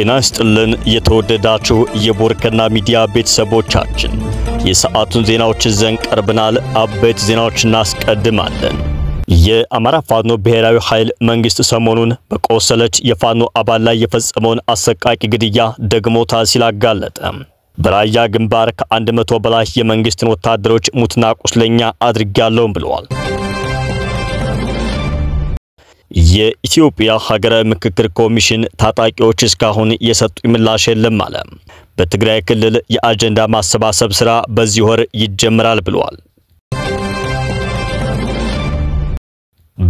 ጤና ይስጥልን የተወደዳችሁ የቦርከና ሚዲያ ቤተሰቦቻችን የሰዓቱን ዜናዎች ይዘን ቀርበናል። አበይት ዜናዎችን እናስቀድማለን። የአማራ ፋኖ ብሔራዊ ኃይል መንግስት ሰሞኑን በቆሰለች የፋኖ አባል ላይ የፈጸመውን አሰቃቂ ግድያ ደግሞታል ሲል አጋለጠ። በራያ ግንባር ከ100 በላይ የመንግስትን ወታደሮች ሙትና ቁስለኛ አድርጋለሁ ብለዋል። የኢትዮጵያ ሀገራዊ ምክክር ኮሚሽን ታጣቂዎች እስካሁን የሰጡ ምላሽ የለም አለ። በትግራይ ክልል የአጀንዳ ማሰባሰብ ስራ በዚህ ወር ይጀምራል ብለዋል።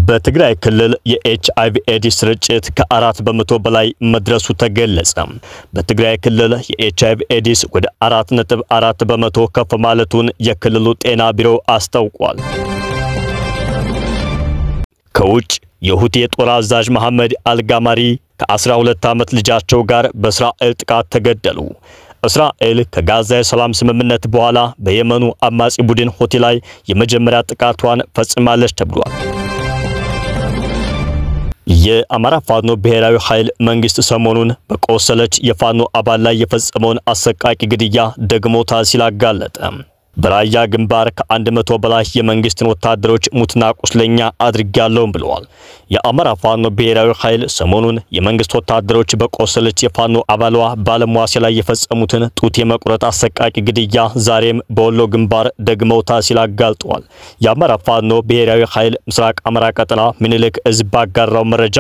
በትግራይ ክልል የኤችአይቪ ኤድስ ስርጭት ከ4% በላይ መድረሱ ተገለጸ። በትግራይ ክልል የኤችአይቪ ኤድስ ወደ 4.4% ከፍ ማለቱን የክልሉ ጤና ቢሮ አስታውቋል። ከውጭ የሁቲ የጦር አዛዥ መሐመድ አልጋማሪ ከ12 ዓመት ልጃቸው ጋር በእስራኤል ጥቃት ተገደሉ። እስራኤል ከጋዛ የሰላም ስምምነት በኋላ በየመኑ አማጺ ቡድን ሁቲ ላይ የመጀመሪያ ጥቃቷን ፈጽማለች ተብሏል። የአማራ ፋኖ ብሔራዊ ኃይል መንግስት ሰሞኑን በቆሰለች የፋኖ አባል ላይ የፈጸመውን አሰቃቂ ግድያ ደግሞታል ሲል አጋለጠ። በራያ ግንባር ከ100 በላይ የመንግስትን ወታደሮች ሙትና ቁስለኛ አድርጋለሁ ብለዋል። የአማራ ፋኖ ብሔራዊ ኃይል ሰሞኑን የመንግስት ወታደሮች በቆሰለች የፋኖ አባሏ ባለሟሲ ላይ የፈጸሙትን ጡት የመቁረጥ አሰቃቂ ግድያ ዛሬም በወሎ ግንባር ደግመውታል ሲል አጋልጧል። የአማራ ፋኖ ብሔራዊ ኃይል ምስራቅ አማራ ቀጠና ምኒልክ እዝ ባጋራው መረጃ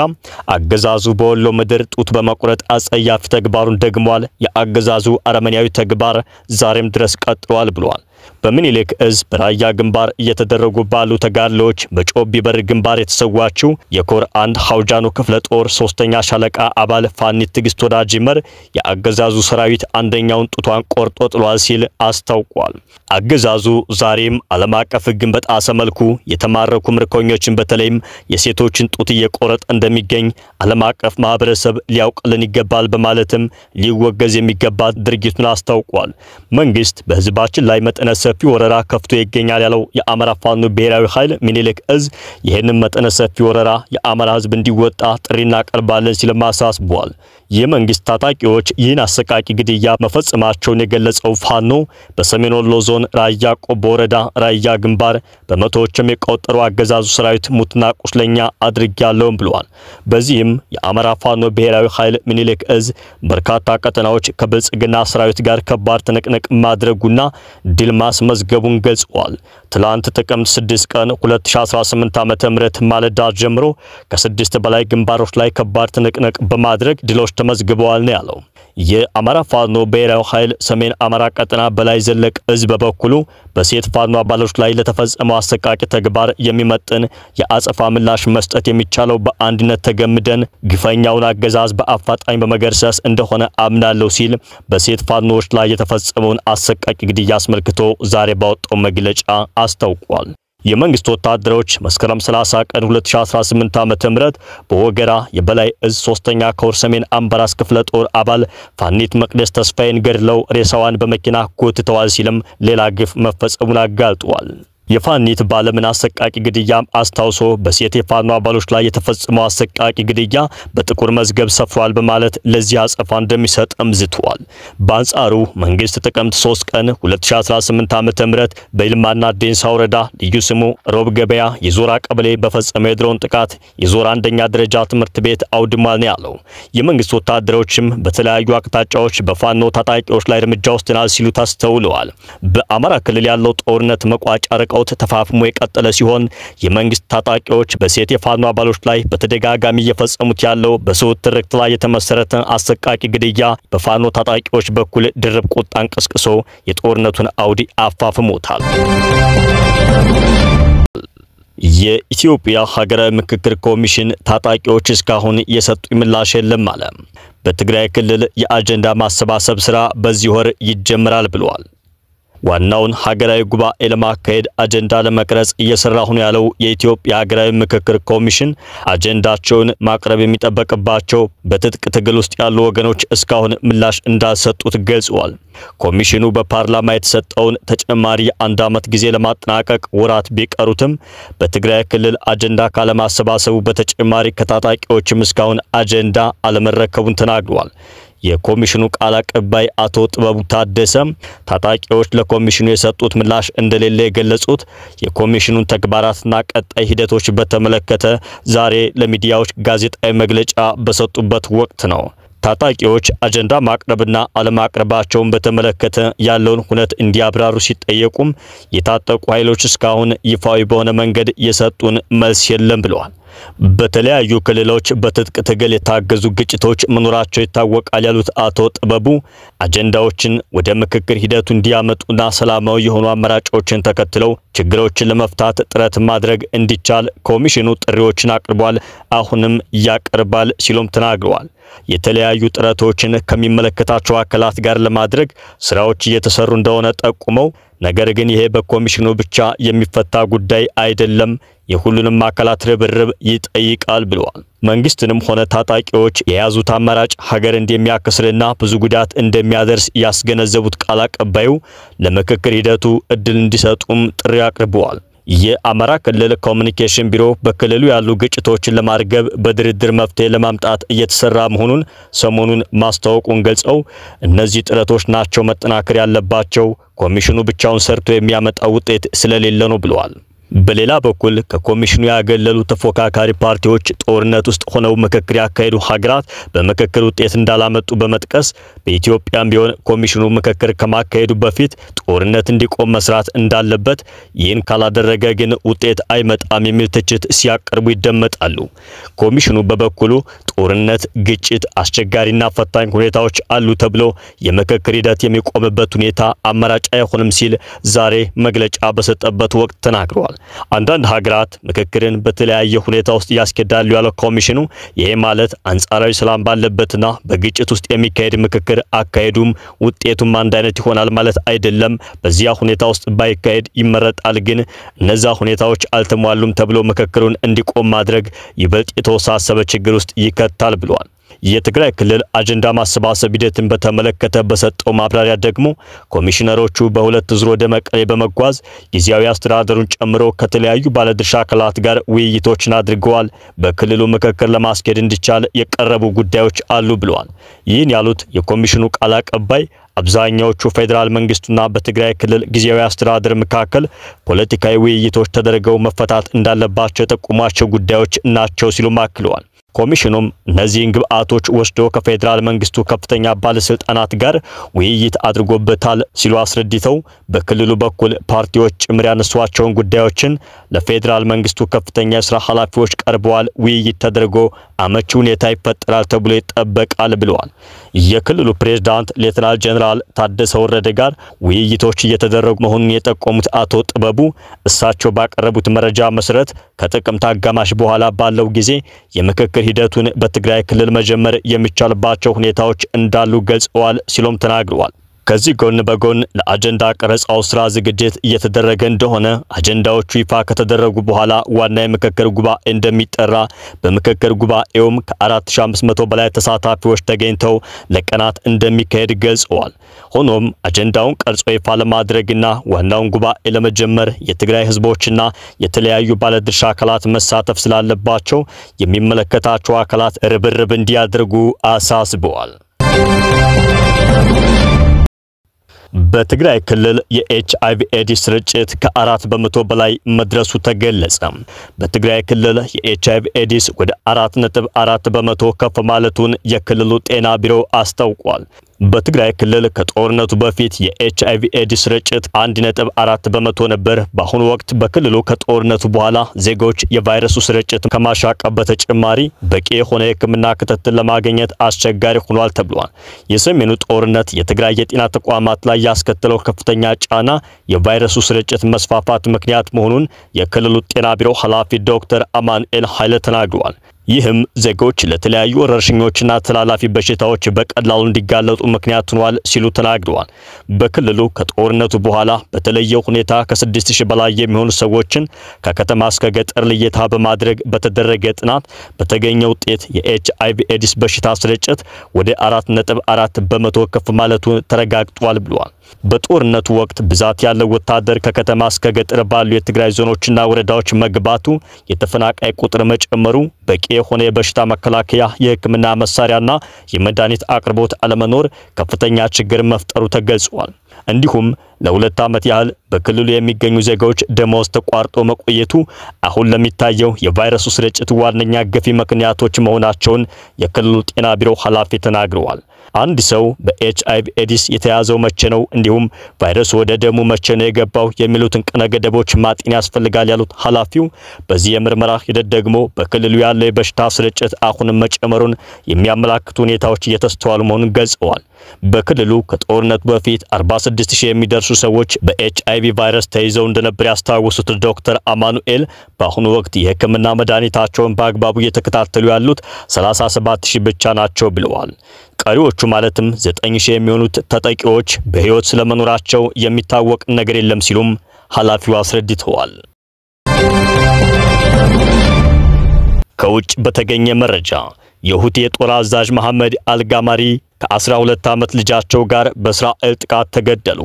አገዛዙ በወሎ ምድር ጡት በመቁረጥ አጸያፊ ተግባሩን ደግሟል። የአገዛዙ አረመኔያዊ ተግባር ዛሬም ድረስ ቀጥሏል ብለዋል። በምኒልክ እዝ በራያ ግንባር እየተደረጉ ባሉ ተጋድሎች በጮቢ በር ግንባር የተሰዋችው የኮር 1 ሐውጃኑ ክፍለ ጦር 3ኛ ሻለቃ አባል ፋኒት ትግስት ወዳጅመር የአገዛዙ ሰራዊት አንደኛውን ጡቷን ቆርጦ ጥሏል ሲል አስታውቋል። አገዛዙ ዛሬም ዓለም አቀፍ ሕግን በጣሰ መልኩ የተማረኩ ምርኮኞችን በተለይም የሴቶችን ጡት እየቆረጠ እንደሚገኝ ዓለም አቀፍ ማህበረሰብ ሊያውቅልን ይገባል በማለትም ሊወገዝ የሚገባ ድርጊቱን አስታውቋል። መንግስት በህዝባችን ላይ መጠነ ሰፊ ወረራ ከፍቶ ይገኛል ያለው የአማራ ፋኖ ብሔራዊ ኃይል ምኒልክ እዝ ይሄንን መጠነ ሰፊ ወረራ የአማራ ህዝብ እንዲወጣ ጥሪና ቀርባለን ሲል ማሳስቧል። የመንግስት ታጣቂዎች ይህን አሰቃቂ ግድያ መፈጸማቸውን የገለጸው ፋኖ በሰሜን ወሎ ዞን ራያ ቆቦ ወረዳ ራያ ግንባር በመቶዎች የሚቆጠሩ አገዛዙ ሰራዊት ሙትና ቁስለኛ አድርጋለሁ ብለዋል። በዚህም የአማራ ፋኖ ብሔራዊ ኃይል ምኒልክ እዝ በርካታ ቀጠናዎች ከብልጽግና ሰራዊት ጋር ከባድ ትንቅንቅ ማድረጉና ድል ማስመዝገቡን ገልጿል። ትላንት ጥቅምት 6 ቀን 2018 ዓ.ም ማለዳ ጀምሮ ከ6 በላይ ግንባሮች ላይ ከባድ ትንቅንቅ በማድረግ ድሎች ተመዝግበዋል ነው ያለው። የአማራ ፋኖ ብሔራዊ ኃይል ሰሜን አማራ ቀጠና በላይ ዘለቅ እዝ በበኩሉ በሴት ፋኖ አባሎች ላይ ለተፈጸመው አሰቃቂ ተግባር የሚመጥን የአጸፋ ምላሽ መስጠት የሚቻለው በአንድነት ተገምደን ግፈኛውን አገዛዝ በአፋጣኝ በመገርሰስ እንደሆነ አምናለሁ ሲል በሴት ፋኖዎች ላይ የተፈጸመውን አሰቃቂ ግድያ አስመልክቶ ዛሬ ባወጣው መግለጫ አስታውቋል። የመንግስት ወታደሮች መስከረም 30 ቀን 2018 ዓ.ም በወገራ የበላይ እዝ 3ኛ ኮር ሰሜን አምባራስ ክፍለ ጦር አባል ፋኒት መቅደስ ተስፋዬን ገድለው ሬሳዋን በመኪና ጎትተዋል ሲልም ሌላ ግፍ መፈጸሙን አጋልጧል። የፋኒት ባለምን አሰቃቂ ግድያ አስታውሶ በሴት የፋኖ አባሎች ላይ የተፈጸመው አሰቃቂ ግድያ በጥቁር መዝገብ ሰፍሯል በማለት ለዚህ አጸፋ እንደሚሰጥም ዝቷል። በአንጻሩ መንግስት ጥቅምት 3 ቀን 2018 ዓ.ም በይልማና ዴንሳ ወረዳ ልዩ ስሙ ሮብ ገበያ የዞራ ቀበሌ በፈጸመው የድሮን ጥቃት የዞራ አንደኛ ደረጃ ትምህርት ቤት አውድሟል ነው ያለው። የመንግስት ወታደሮችም በተለያዩ አቅጣጫዎች በፋኖ ታጣቂዎች ላይ እርምጃ ወስደናል ሲሉ ታስተውለዋል። በአማራ ክልል ያለው ጦርነት መቋጫ ረቀው ተፋፍሞ የቀጠለ ሲሆን የመንግስት ታጣቂዎች በሴት የፋኖ አባሎች ላይ በተደጋጋሚ እየፈጸሙት ያለው በሰው ትርክት ላይ የተመሰረተ አሰቃቂ ግድያ በፋኖ ታጣቂዎች በኩል ድርብ ቁጣን ቀስቅሶ የጦርነቱን አውዲ አፋፍሞታል። የኢትዮጵያ ሀገራዊ ምክክር ኮሚሽን ታጣቂዎች እስካሁን የሰጡ ምላሽ የለም አለ። በትግራይ ክልል የአጀንዳ ማሰባሰብ ስራ በዚህ ወር ይጀምራል ብለዋል። ዋናውን ሀገራዊ ጉባኤ ለማካሄድ አጀንዳ ለመቅረጽ እየሰራሁ ነው ያለው የኢትዮጵያ ሀገራዊ ምክክር ኮሚሽን አጀንዳቸውን ማቅረብ የሚጠበቅባቸው በትጥቅ ትግል ውስጥ ያሉ ወገኖች እስካሁን ምላሽ እንዳልሰጡት ገልጿል። ኮሚሽኑ በፓርላማ የተሰጠውን ተጨማሪ 1 ዓመት ጊዜ ለማጠናቀቅ ወራት ቢቀሩትም በትግራይ ክልል አጀንዳ ካለማሰባሰቡ በተጨማሪ ከታጣቂዎችም እስካሁን አጀንዳ አለመረከቡን ተናግሯል። የኮሚሽኑ ቃል አቀባይ አቶ ጥበቡ ታደሰ ታጣቂዎች ለኮሚሽኑ የሰጡት ምላሽ እንደሌለ የገለጹት የኮሚሽኑን ተግባራትና ቀጣይ ሂደቶች በተመለከተ ዛሬ ለሚዲያዎች ጋዜጣዊ መግለጫ በሰጡበት ወቅት ነው። ታጣቂዎች አጀንዳ ማቅረብና አለማቅረባቸውን በተመለከተ ያለውን ሁነት እንዲያብራሩ ሲጠየቁም የታጠቁ ኃይሎች እስካሁን ይፋዊ በሆነ መንገድ የሰጡን መልስ የለም ብለዋል። በተለያዩ ክልሎች በትጥቅ ትግል የታገዙ ግጭቶች መኖራቸው ይታወቃል ያሉት አቶ ጥበቡ አጀንዳዎችን ወደ ምክክር ሂደቱ እንዲያመጡና ሰላማዊ የሆኑ አማራጮችን ተከትለው ችግሮችን ለመፍታት ጥረት ማድረግ እንዲቻል ኮሚሽኑ ጥሪዎችን አቅርቧል፣ አሁንም ያቀርባል ሲሉም ተናግረዋል። የተለያዩ ጥረቶችን ከሚመለከታቸው አካላት ጋር ለማድረግ ስራዎች እየተሰሩ እንደሆነ ጠቁመው ነገር ግን ይሄ በኮሚሽኑ ብቻ የሚፈታ ጉዳይ አይደለም፣ የሁሉንም አካላት ርብርብ ይጠይቃል ብለዋል። መንግስትንም ሆነ ታጣቂዎች የያዙት አማራጭ ሀገር እንደሚያከስርና ብዙ ጉዳት እንደሚያደርስ ያስገነዘቡት ቃል አቀባዩ ለምክክር ሂደቱ እድል እንዲሰጡም ጥሪ አቅርበዋል። የአማራ ክልል ኮሙኒኬሽን ቢሮ በክልሉ ያሉ ግጭቶችን ለማርገብ በድርድር መፍትሄ ለማምጣት እየተሰራ መሆኑን ሰሞኑን ማስታወቁን ገልጸው እነዚህ ጥረቶች ናቸው መጠናከር ያለባቸው፣ ኮሚሽኑ ብቻውን ሰርቶ የሚያመጣው ውጤት ስለሌለ ነው ብለዋል። በሌላ በኩል ከኮሚሽኑ ያገለሉ ተፎካካሪ ፓርቲዎች ጦርነት ውስጥ ሆነው ምክክር ያካሄዱ ሀገራት በምክክር ውጤት እንዳላመጡ በመጥቀስ በኢትዮጵያም ቢሆን ኮሚሽኑ ምክክር ከማካሄዱ በፊት ጦርነት እንዲቆም መስራት እንዳለበት፣ ይህን ካላደረገ ግን ውጤት አይመጣም የሚል ትችት ሲያቀርቡ ይደመጣሉ። ኮሚሽኑ በበኩሉ ጦርነት፣ ግጭት፣ አስቸጋሪና ፈታኝ ሁኔታዎች አሉ ተብሎ የምክክር ሂደት የሚቆምበት ሁኔታ አማራጭ አይሆንም ሲል ዛሬ መግለጫ በሰጠበት ወቅት ተናግሯል። አንዳንድ ሀገራት ምክክርን በተለያየ ሁኔታ ውስጥ ያስከዳሉ ያለው ኮሚሽኑ ይሄ ማለት አንጻራዊ ሰላም ባለበትና በግጭት ውስጥ የሚካሄድ ምክክር አካሄዱም ውጤቱም አንድ አይነት ይሆናል ማለት አይደለም። በዚያ ሁኔታ ውስጥ ባይካሄድ ይመረጣል፣ ግን እነዛ ሁኔታዎች አልተሟሉም ተብሎ ምክክሩን እንዲቆም ማድረግ ይበልጥ የተወሳሰበ ችግር ውስጥ ይከታል ብለዋል። የትግራይ ክልል አጀንዳ ማሰባሰብ ሂደትን በተመለከተ በሰጠው ማብራሪያ ደግሞ ኮሚሽነሮቹ በሁለት ዙር ወደ መቀሌ በመጓዝ ጊዜያዊ አስተዳደሩን ጨምሮ ከተለያዩ ባለድርሻ አካላት ጋር ውይይቶችን አድርገዋል። በክልሉ ምክክር ለማስኬድ እንዲቻል የቀረቡ ጉዳዮች አሉ ብለዋል። ይህን ያሉት የኮሚሽኑ ቃል አቀባይ አብዛኛዎቹ ፌደራል መንግስቱና በትግራይ ክልል ጊዜያዊ አስተዳደር መካከል ፖለቲካዊ ውይይቶች ተደርገው መፈታት እንዳለባቸው የጠቁሟቸው ጉዳዮች ናቸው ሲሉ አክለዋል። ኮሚሽኑም እነዚህን ግብአቶች ወስዶ ከፌደራል መንግስቱ ከፍተኛ ባለስልጣናት ጋር ውይይት አድርጎበታል ሲሉ አስረድተው በክልሉ በኩል ፓርቲዎች ጭምር ያነሷቸውን ጉዳዮችን ለፌደራል መንግስቱ ከፍተኛ የሥራ ኃላፊዎች ቀርበዋል፣ ውይይት ተደርጎ አመቺ ሁኔታ ይፈጠራል ተብሎ ይጠበቃል ብለዋል። የክልሉ ፕሬዝዳንት ሌተናል ጀነራል ታደሰ ወረደ ጋር ውይይቶች እየተደረጉ መሆኑን የጠቆሙት አቶ ጥበቡ እሳቸው ባቀረቡት መረጃ መሰረት ከጥቅምት አጋማሽ በኋላ ባለው ጊዜ የምክክር ሂደቱን በትግራይ ክልል መጀመር የሚቻልባቸው ሁኔታዎች እንዳሉ ገልጸዋል ሲሎም ተናግረዋል። ከዚህ ጎን በጎን ለአጀንዳ ቀረጻው ስራ ዝግጅት እየተደረገ እንደሆነ፣ አጀንዳዎቹ ይፋ ከተደረጉ በኋላ ዋና የምክክር ጉባኤ እንደሚጠራ፣ በምክክር ጉባኤውም ከ4500 በላይ ተሳታፊዎች ተገኝተው ለቀናት እንደሚካሄድ ገልጸዋል። ሆኖም አጀንዳውን ቀርጾ ይፋ ለማድረግና ዋናውን ጉባኤ ለመጀመር የትግራይ ህዝቦችና የተለያዩ ባለድርሻ አካላት መሳተፍ ስላለባቸው የሚመለከታቸው አካላት ርብርብ እንዲያደርጉ አሳስበዋል። በትግራይ ክልል የኤችአይቪ ኤድስ ስርጭት ከ4 በመቶ በላይ መድረሱ ተገለጸ። በትግራይ ክልል የኤችአይቪ ኤድስ ወደ 4.4 በመቶ ከፍ ማለቱን የክልሉ ጤና ቢሮ አስታውቋል። በትግራይ ክልል ከጦርነቱ በፊት የኤችአይቪ ኤድስ ስርጭት 1.4 በመቶ ነበር። በአሁኑ ወቅት በክልሉ ከጦርነቱ በኋላ ዜጎች የቫይረሱ ስርጭት ከማሻቀብ በተጨማሪ በቂ የሆነ የሕክምና ክትትል ለማግኘት አስቸጋሪ ሆኗል ተብሏል። የሰሜኑ ጦርነት የትግራይ የጤና ተቋማት ላይ ያስከተለው ከፍተኛ ጫና የቫይረሱ ስርጭት መስፋፋት ምክንያት መሆኑን የክልሉ ጤና ቢሮ ኃላፊ ዶክተር አማኑኤል ኃይለ ተናግረዋል። ይህም ዜጎች ለተለያዩ ወረርሽኞችና ተላላፊ በሽታዎች በቀላሉ እንዲጋለጡ ምክንያት ሆኗል ሲሉ ተናግረዋል። በክልሉ ከጦርነቱ በኋላ በተለየ ሁኔታ ከ6000 በላይ የሚሆኑ ሰዎችን ከከተማ እስከ ገጠር ልየታ በማድረግ በተደረገ ጥናት በተገኘ ውጤት የኤችአይቪ ኤድስ በሽታ ስርጭት ወደ 4.4 በመቶ ከፍ ማለቱ ተረጋግጧል ብለዋል። በጦርነቱ ወቅት ብዛት ያለው ወታደር ከከተማ እስከ ገጠር ባሉ የትግራይ ዞኖችና ወረዳዎች መግባቱ፣ የተፈናቃይ ቁጥር መጨመሩ፣ በቂ የሆነ የበሽታ መከላከያ የሕክምና መሳሪያና የመድኃኒት አቅርቦት አለመኖር ከፍተኛ ችግር መፍጠሩ ተገልጿል። እንዲሁም ለሁለት ዓመት ያህል በክልሉ የሚገኙ ዜጎች ደሞዝ ተቋርጦ መቆየቱ አሁን ለሚታየው የቫይረሱ ስርጭት ዋነኛ ገፊ ምክንያቶች መሆናቸውን የክልሉ ጤና ቢሮ ኃላፊ ተናግረዋል። አንድ ሰው በኤችአይቪ ኤዲስ የተያዘው መቼ ነው እንዲሁም ቫይረሱ ወደ ደሙ መቼ ነው የገባው የሚሉትን ቀነ ገደቦች ማጤን ያስፈልጋል ያሉት ኃላፊው በዚህ የምርመራ ሂደት ደግሞ በክልሉ ያለው የበሽታ ስርጭት አሁንም መጨመሩን የሚያመላክቱ ሁኔታዎች እየተስተዋሉ መሆኑን ገልጸዋል። በክልሉ ከጦርነቱ በፊት 46000 የሚደርሱ ሰዎች በኤችአይቪ ቫይረስ ተይዘው እንደነበር ያስታወሱት ዶክተር አማኑኤል በአሁኑ ወቅት የሕክምና መድኃኒታቸውን በአግባቡ እየተከታተሉ ያሉት 37000 ብቻ ናቸው ብለዋል። ቀሪዎቹ ማለትም 9000 የሚሆኑት ተጠቂዎች በህይወት ስለመኖራቸው የሚታወቅ ነገር የለም ሲሉም ኃላፊው አስረድተዋል። ከውጭ በተገኘ መረጃ የሁቲ የጦር አዛዥ መሐመድ አልጋማሪ ከ12 ዓመት ልጃቸው ጋር በእስራኤል ጥቃት ተገደሉ።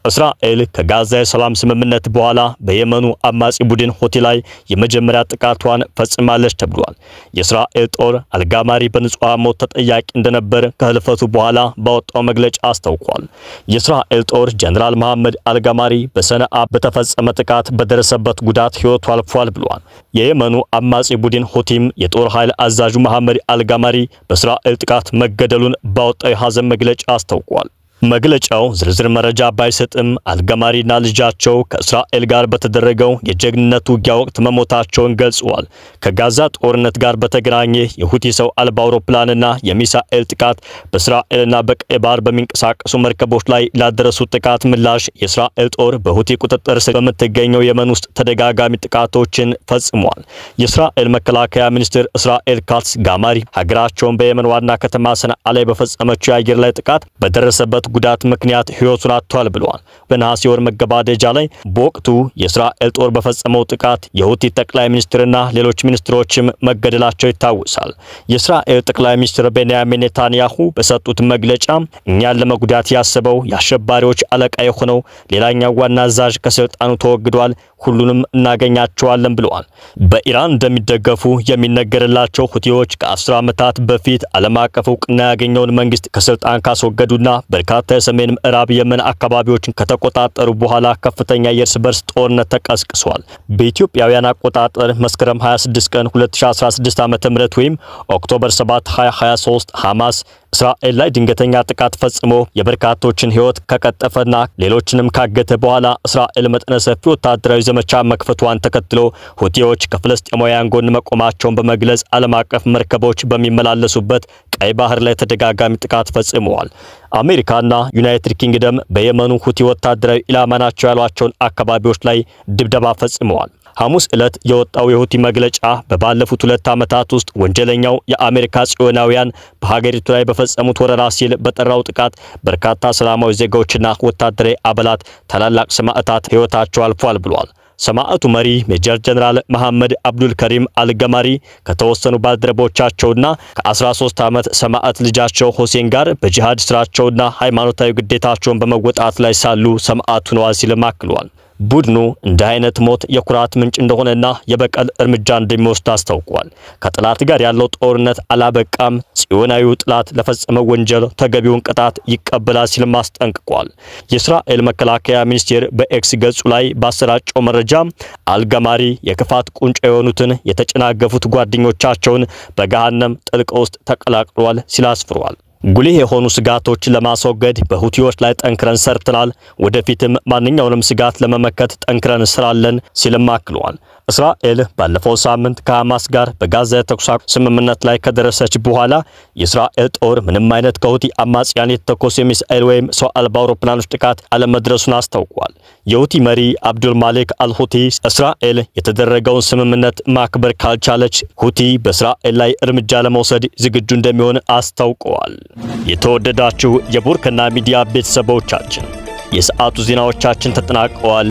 እስራኤል ከጋዛ የሰላም ስምምነት በኋላ በየመኑ አማጺ ቡድን ሁቲ ላይ የመጀመሪያ ጥቃቷን ፈጽማለች ተብሏል። የእስራኤል ጦር አልጋማሪ በንጹሃን ሞት ተጠያቂ እንደነበር ከህልፈቱ በኋላ ባወጣው መግለጫ አስታውቋል። የእስራኤል ጦር ጀነራል መሐመድ አልጋማሪ በሰነአ በተፈጸመ ጥቃት በደረሰበት ጉዳት ህይወቱ አልፏል ብሏል። የየመኑ አማጺ ቡድን ሁቲም የጦር ኃይል አዛዡ መሐመድ አልጋማሪ በእስራኤል ጥቃት መገደሉን ባወጣው የሐዘን መግለጫ አስታውቋል። መግለጫው ዝርዝር መረጃ ባይሰጥም አልጋማሪና ልጃቸው ከእስራኤል ጋር በተደረገው የጀግንነት ውጊያ ወቅት መሞታቸውን ገልጸዋል። ከጋዛ ጦርነት ጋር በተገናኘ የሁቲ ሰው አልባ አውሮፕላንና የሚሳኤል ጥቃት በእስራኤልና በቀይ ባህር በሚንቀሳቀሱ መርከቦች ላይ ላደረሱት ጥቃት ምላሽ የእስራኤል ጦር በሁቲ ቁጥጥር ስር በምትገኘው የመን ውስጥ ተደጋጋሚ ጥቃቶችን ፈጽሟል። የእስራኤል መከላከያ ሚኒስትር እስራኤል ካትስ ጋማሪ ሀገራቸውን በየመን ዋና ከተማ ሰነአ ላይ በፈጸመችው የአየር ላይ ጥቃት በደረሰበት ጉዳት ምክንያት ህይወቱን አጥቷል ብለዋል። በነሐሴ ወር መገባደጃ ላይ በወቅቱ የእስራኤል ጦር በፈጸመው ጥቃት የሁቲ ጠቅላይ ሚኒስትርና ሌሎች ሚኒስትሮችም መገደላቸው ይታወሳል። የእስራኤል ጠቅላይ ሚኒስትር ቤንያሚን ኔታንያሁ በሰጡት መግለጫ እኛን ለመጉዳት ያሰበው የአሸባሪዎች አለቃ የሆነው ሌላኛው ዋና አዛዥ ከስልጣኑ ተወግዷል፣ ሁሉንም እናገኛቸዋለን ብለዋል። በኢራን እንደሚደገፉ የሚነገርላቸው ሁቲዎች ከ10 ዓመታት በፊት ዓለም አቀፍ ዕውቅና ያገኘውን መንግስት ከስልጣን ካስወገዱና በርካታ የሰሜን ምዕራብ የመን አካባቢዎችን ከተቆጣጠሩ በኋላ ከፍተኛ የእርስ በርስ ጦርነት ተቀስቅሷል። በኢትዮጵያውያን አቆጣጠር መስከረም 26 ቀን 2016 ዓ.ም ወይም ኦክቶበር 7 2023 ሐማስ እስራኤል ላይ ድንገተኛ ጥቃት ፈጽሞ የበርካቶችን ህይወት ከቀጠፈና ሌሎችንም ካገተ በኋላ እስራኤል መጠነ ሰፊ ወታደራዊ ዘመቻ መክፈቷን ተከትሎ ሁቲዎች ከፍልስጤማውያን ጎን መቆማቸውን በመግለጽ ዓለም አቀፍ መርከቦች በሚመላለሱበት ቀይ ባህር ላይ ተደጋጋሚ ጥቃት ፈጽመዋል። አሜሪካና ዩናይትድ ኪንግደም በየመኑ ሁቲ ወታደራዊ ኢላማ ናቸው ያሏቸውን አካባቢዎች ላይ ድብደባ ፈጽመዋል። ሐሙስ ዕለት የወጣው የሁቲ መግለጫ በባለፉት 2 ዓመታት ውስጥ ወንጀለኛው የአሜሪካ ጽዮናውያን በሀገሪቱ ላይ በፈጸሙት ወረራ ሲል በጠራው ጥቃት በርካታ ሰላማዊ ዜጎችና ወታደራዊ አባላት ታላላቅ ሰማዕታት ህይወታቸው አልፏል ብሏል። ሰማዕቱ መሪ ሜጀር ጀነራል መሐመድ አብዱል ከሪም አልጋማሪ ከተወሰኑ ባልደረቦቻቸውና ከ13 ዓመት ሰማዕት ልጃቸው ሁሴን ጋር በጂሃድ ስራቸውና ሃይማኖታዊ ግዴታቸውን በመወጣት ላይ ሳሉ ሰማዕቱ ነው ሲል ማክሏል። ቡድኑ እንደ አይነት ሞት የኩራት ምንጭ እንደሆነና የበቀል እርምጃ እንደሚወስድ አስታውቋል። ከጥላት ጋር ያለው ጦርነት አላበቃም፣ ጽዮናዊው ጥላት ለፈጸመው ወንጀል ተገቢውን ቅጣት ይቀበላል ሲል ማስጠንቅቋል። የእስራኤል መከላከያ ሚኒስቴር በኤክስ ገጹ ላይ ባሰራጨው መረጃ አልጋማሪ የክፋት ቁንጮ የሆኑትን የተጨናገፉት ጓደኞቻቸውን በገሃነም ጥልቅ ውስጥ ተቀላቅሏል ሲል አስፍሯል። ጉልህ የሆኑ ስጋቶችን ለማስወገድ በሁቲዎች ላይ ጠንክረን ሰርተናል፣ ወደፊትም ማንኛውንም ስጋት ለመመከት ጠንክረን እንሰራለን ሲልም አክሏል። እስራኤል ባለፈው ሳምንት ከሐማስ ጋር በጋዛ የተኩስ ስምምነት ላይ ከደረሰች በኋላ የእስራኤል ጦር ምንም አይነት ከሁቲ አማጽያን የተተኮሰ ሚሳኤል ወይም ሰው አልባ አውሮፕላኖች ጥቃት አለመድረሱን አስታውቋል። የሁቲ መሪ አብዱል ማሊክ አልሁቲ እስራኤል የተደረገውን ስምምነት ማክበር ካልቻለች ሁቲ በእስራኤል ላይ እርምጃ ለመውሰድ ዝግጁ እንደሚሆን አስታውቀዋል። የተወደዳችሁ የቡርክና ሚዲያ ቤተሰቦቻችን የሰዓቱ ዜናዎቻችን ተጠናቀዋል።